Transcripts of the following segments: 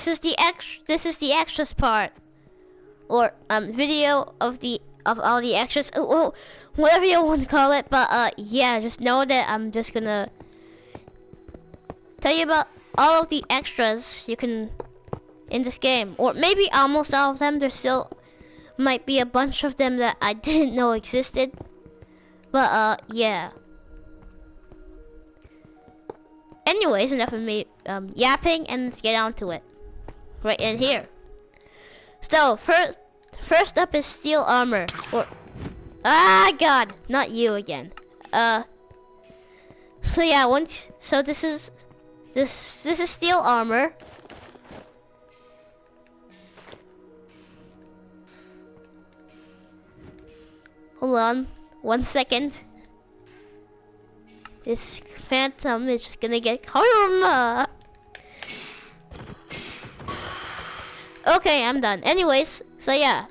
This is the extras part, or video of all the extras. Oh, whatever you want to call it. But yeah, just know that I'm just gonna tell you about all of the extras you can in this game, or maybe almost all of them. There still might be a bunch of them that I didn't know existed. But yeah. Anyways, enough of me yapping, and let's get on to it. Right in here. So first up is steel armor. Or God, not you again. So yeah, this is steel armor. Hold on, 1 second. This phantom is just gonna get karma. Okay, I'm done. Anyways, so yeah.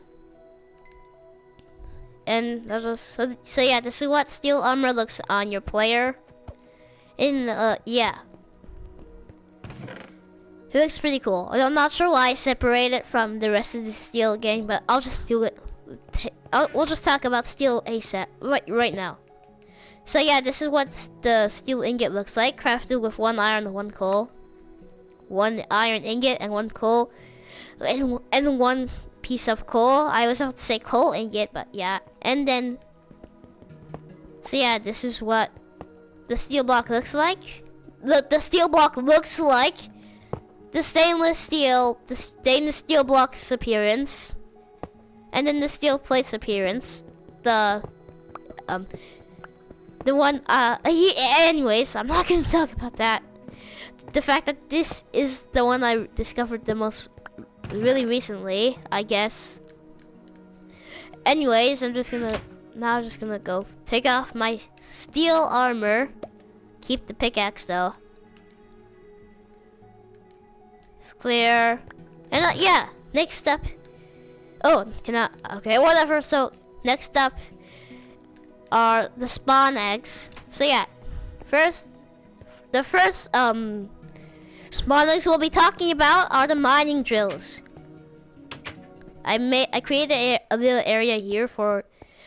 And so yeah, this is what steel armor looks on your player. Yeah. It looks pretty cool. I'm not sure why I separate it from the rest of the steel gang, but I'll just do it. We'll just talk about steel ASAP right now. So yeah, this is what the steel ingot looks like, crafted with 1 iron and 1 coal. 1 iron ingot and 1 coal, and 1 piece of coal. I was about to say coal ingot, but yeah. And then, so yeah, this is what the steel block looks like. The steel block looks like the stainless steel block's appearance, and then the steel plate's appearance. The one, anyways, I'm not gonna talk about that. The fact that this is the one I discovered really recently, I guess. Anyways, I'm just gonna go take off my steel armor. Keep the pickaxe though. It's clear. And yeah, next up. Oh, okay, whatever. So next up are the spawn eggs. So yeah, the first spawn eggs we'll be talking about are the mining drills. I created a little area here for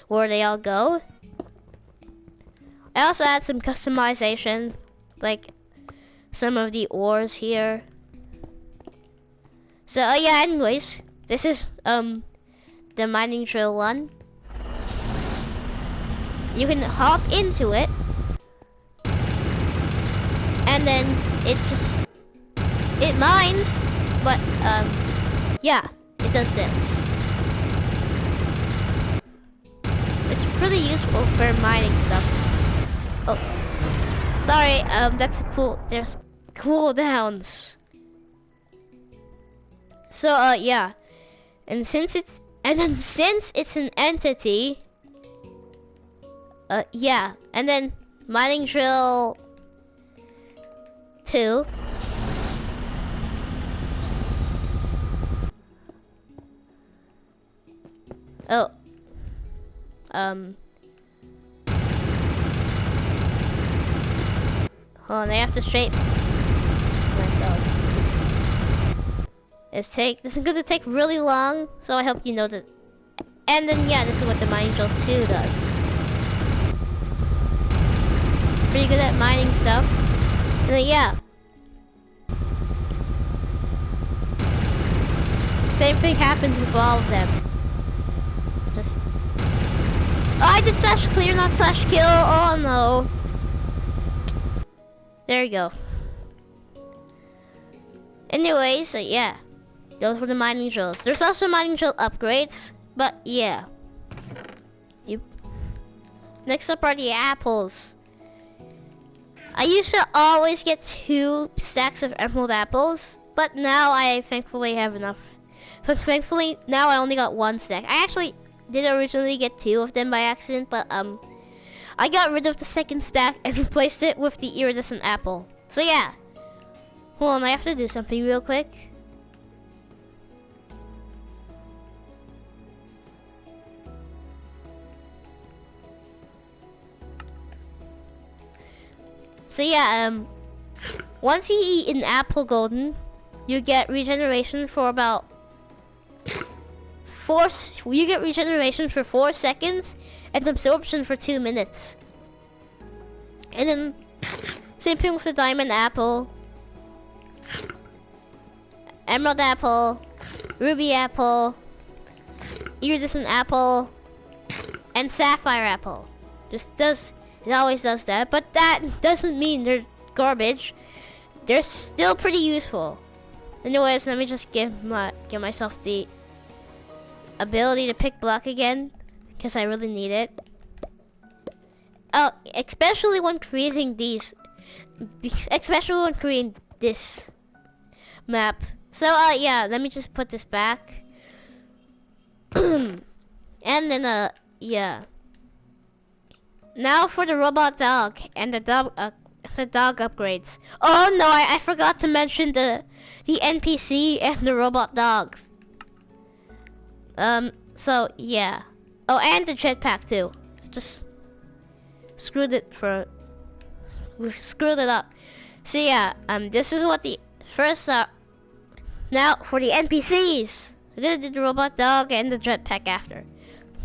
where they all go. I also add some customization, like some of the ores here. So yeah, anyways, this is the mining drill one. You can hop into it, and then it mines, but yeah, it does this. It's pretty useful for mining stuff. Oh, sorry, there's cooldowns. So yeah, and since it's an entity, yeah, and then mining drill 2. Oh. Hold on, I have to straighten myself. This is gonna take really long, so I hope you know that. And then yeah, this is what the mining drill 2 does. Pretty good at mining stuff. And then, yeah. Same thing happens with all of them. Oh, I did slash clear, not slash kill. Oh no. There you go. Anyway, so yeah. Those were the mining drills. There's also mining drill upgrades, but yeah. Next up are the apples. I used to always get 2 stacks of emerald apples, but now I thankfully have enough. But thankfully, now I only got 1 stack. I actually did originally get 2 of them by accident, but I got rid of the 2nd stack and replaced it with the iridescent apple. So yeah. Hold on, I have to do something real quick. So yeah, once you eat an apple golden, you get regeneration for about you get regeneration for 4 seconds and absorption for 2 minutes. And then same thing with the diamond apple, emerald apple, ruby apple, iridescent apple, and sapphire apple. It always does that, but that doesn't mean they're garbage. They're still pretty useful. Anyways, let me just give myself the ability to pick block again, because I really need it. Oh, especially when creating this map. So yeah, let me just put this back. And then yeah. Now for the robot dog and the dog upgrades. Oh no, I forgot to mention the NPC and the robot dog. So yeah. Oh, and the jetpack too. Just screwed it up. So yeah, this is what the first now for the NPCs. I'm gonna do the robot dog and the jetpack after.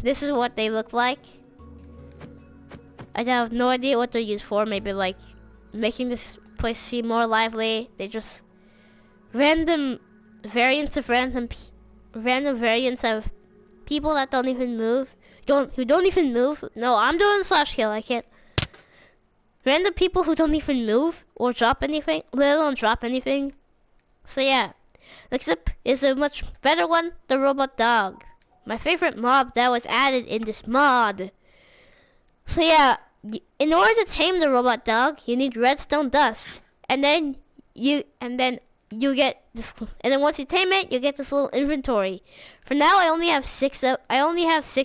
This is what they look like. I have no idea what they're used for. Maybe like making this place seem more lively. They just random variants of people that don't even move. Who don't even move. No, I'm doing /kill. I can't. Random people who don't even move or drop anything, let alone drop anything. So yeah, next up is a much better one, the robot dog. My favorite mob that was added in this mod. So yeah, in order to tame the robot dog, you need redstone dust, and then you get this, and then once you tame it, you get this little inventory. For now, I only have 6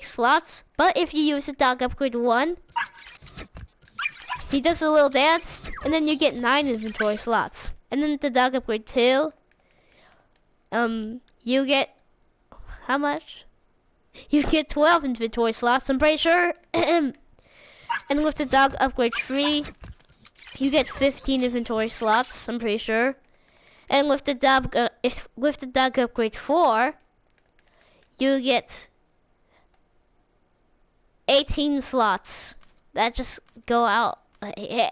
slots, but if you use the dog upgrade 1, he does a little dance, and then you get 9 inventory slots. And then the dog upgrade 2, you get how much? You get 12 inventory slots, I'm pretty sure. And with the dog upgrade 3, you get 15 inventory slots, I'm pretty sure. And with the dog upgrade 4, you get 18 slots that just go out.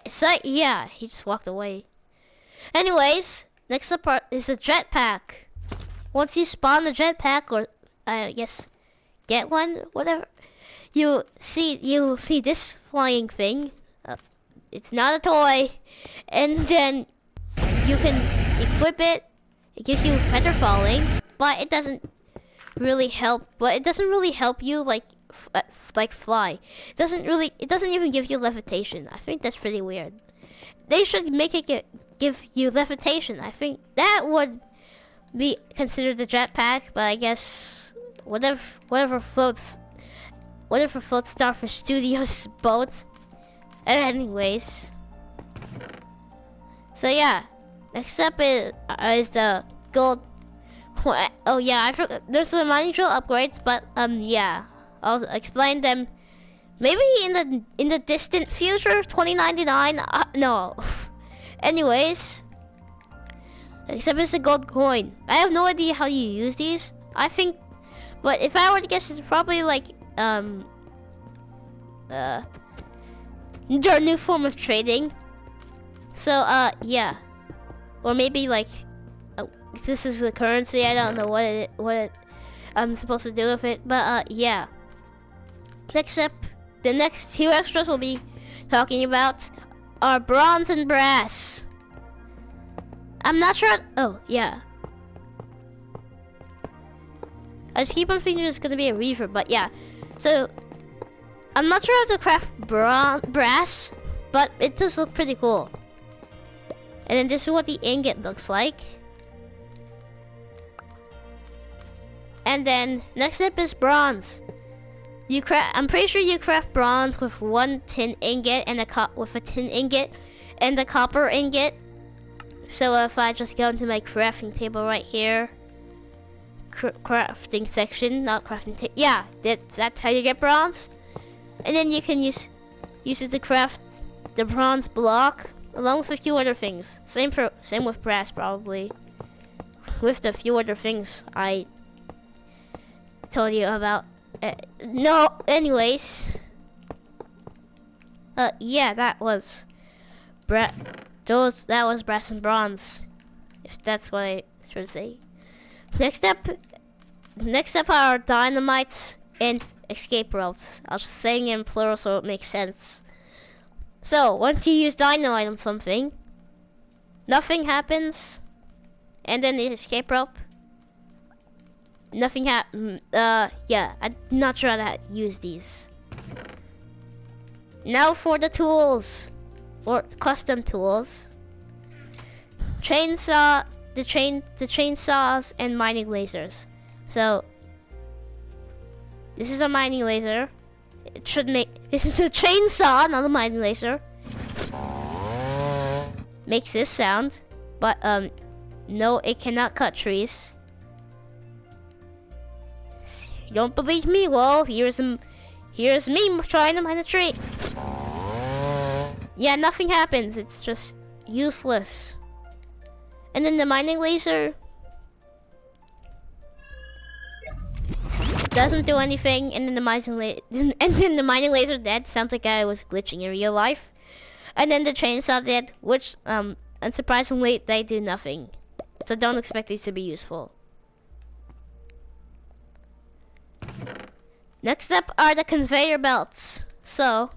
So yeah, he just walked away. Anyways, next up is the jetpack. Once you spawn the jetpack, or I guess get one, whatever, you'll see this flying thing. It's not a toy, and then you can equip it. It gives you feather falling, but it doesn't really help. But it doesn't really help you like fly. It doesn't even give you levitation. I think that's pretty weird. They should make it give you levitation. I think that would be considered the jetpack, but I guess whatever floats Starfish Studios boat. Anyways, so yeah, next up is the gold. Oh yeah, I forgot. There's some mining drill upgrades, but yeah, I'll explain them maybe in the distant future, 2099. No. Anyways, except it's a gold coin. I have no idea how you use these. I think, but if I were to guess, it's probably like their new form of trading. So yeah, or maybe like this is the currency. I don't know what I'm supposed to do with it, but yeah. Next up, the next 2 extras we'll be talking about are bronze and brass. I'm not sure. Oh yeah, I just keep on thinking it's gonna be a reaver, but yeah. So I'm not sure how to craft brass, but it does look pretty cool. And then this is what the ingot looks like. And then next up is bronze. I'm pretty sure you craft bronze with 1 tin ingot and a tin ingot and a copper ingot. So if I just go into my crafting table right here, crafting section, not crafting table. Yeah, that's how you get bronze. And then you can use it to craft the bronze block along with a few other things. Same with brass probably. with the few other things I told you about. No, anyways. Yeah, that was that was brass and bronze, if that's what I should say. Next up are dynamites and escape ropes. I was saying in plural so it makes sense. So once you use dynamite on something, nothing happens, and then the escape rope, nothing happens. Yeah, I'm not sure how to use these. Now for the tools, or custom tools. Chainsaw, the chainsaws and mining lasers. So this is a mining laser. It should make, this is a chainsaw, not a mining laser. Makes this sound, but no, it cannot cut trees. You don't believe me? Well, here's me trying to mine a tree. Yeah, nothing happens. It's just useless. And then the mining laser doesn't do anything, and then the mining laser dead. Sounds like I was glitching in real life. And then the chainsaw dead, which unsurprisingly they do nothing. So don't expect these to be useful. Next up are the conveyor belts. So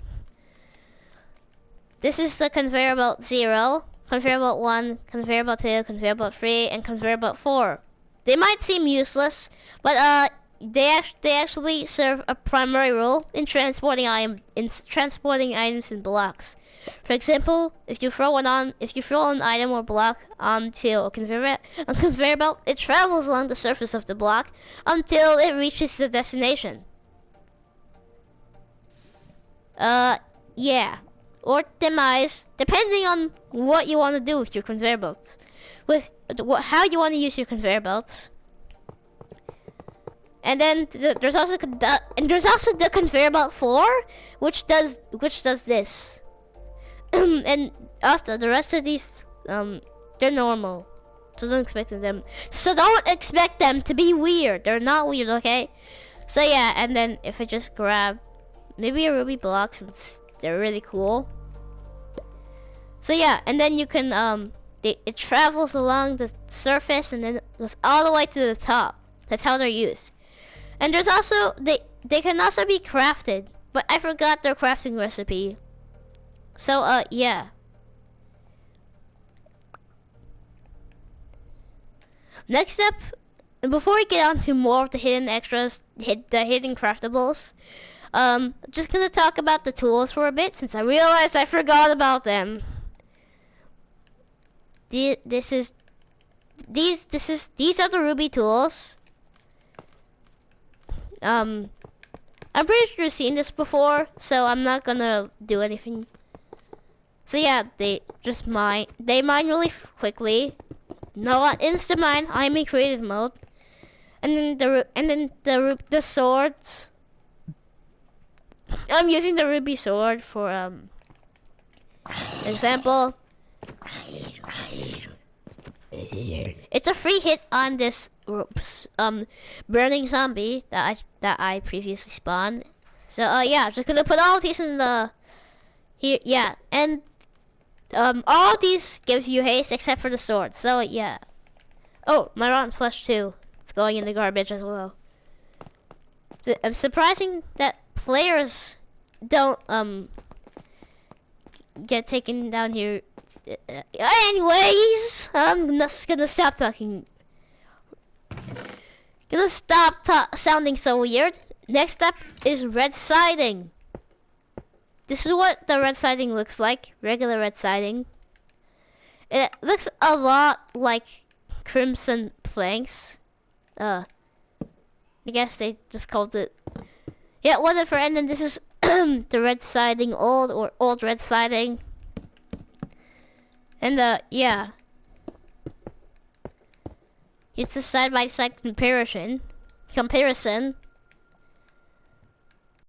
this is the conveyor belt 0, conveyor belt 1, conveyor belt 2, conveyor belt 3, and conveyor belt 4. They might seem useless, but they actually serve a primary role in transporting items in blocks. For example, if you throw an item or block onto a conveyor belt, it travels along the surface of the block until it reaches the destination. Yeah, or demise, depending on what you want to do with your conveyor belts, how you want to use your conveyor belts. And then there's also the conveyor belt 4, which does this. And also the rest of these, they're normal, so don't expect them to be weird. They're not weird, okay? So yeah, and then if I just grab maybe a ruby block, since they're really cool. So yeah, and then you can it travels along the surface and then it goes all the way to the top. That's how they're used. And there's also they can also be crafted, but I forgot their crafting recipe. So yeah. Next up, before we get on to more of the hidden extras, the hidden craftables, just gonna talk about the tools for a bit since I realized I forgot about them. These are the ruby tools. I'm pretty sure you've seen this before, so I'm not gonna do anything. So yeah, they mine really quickly. Not insta mine. I'm in creative mode. And then the swords. I'm using the ruby sword for example. It's a free hit on this burning zombie that I previously spawned. So yeah, just gonna put all these in the here. Yeah, and all these gives you haste except for the sword. So yeah. Oh, my rotten flesh too. It's going in the garbage as well. It's surprising that players don't get taken down here. Anyways, I'm just gonna stop talking. Gonna stop sounding so weird. Next up is red siding. This is what the red siding looks like. Regular red siding. It looks a lot like crimson planks. I guess they just called it. Yeah, whatever. And then this is the red siding, old red siding. And yeah. It's a side-by-side comparison.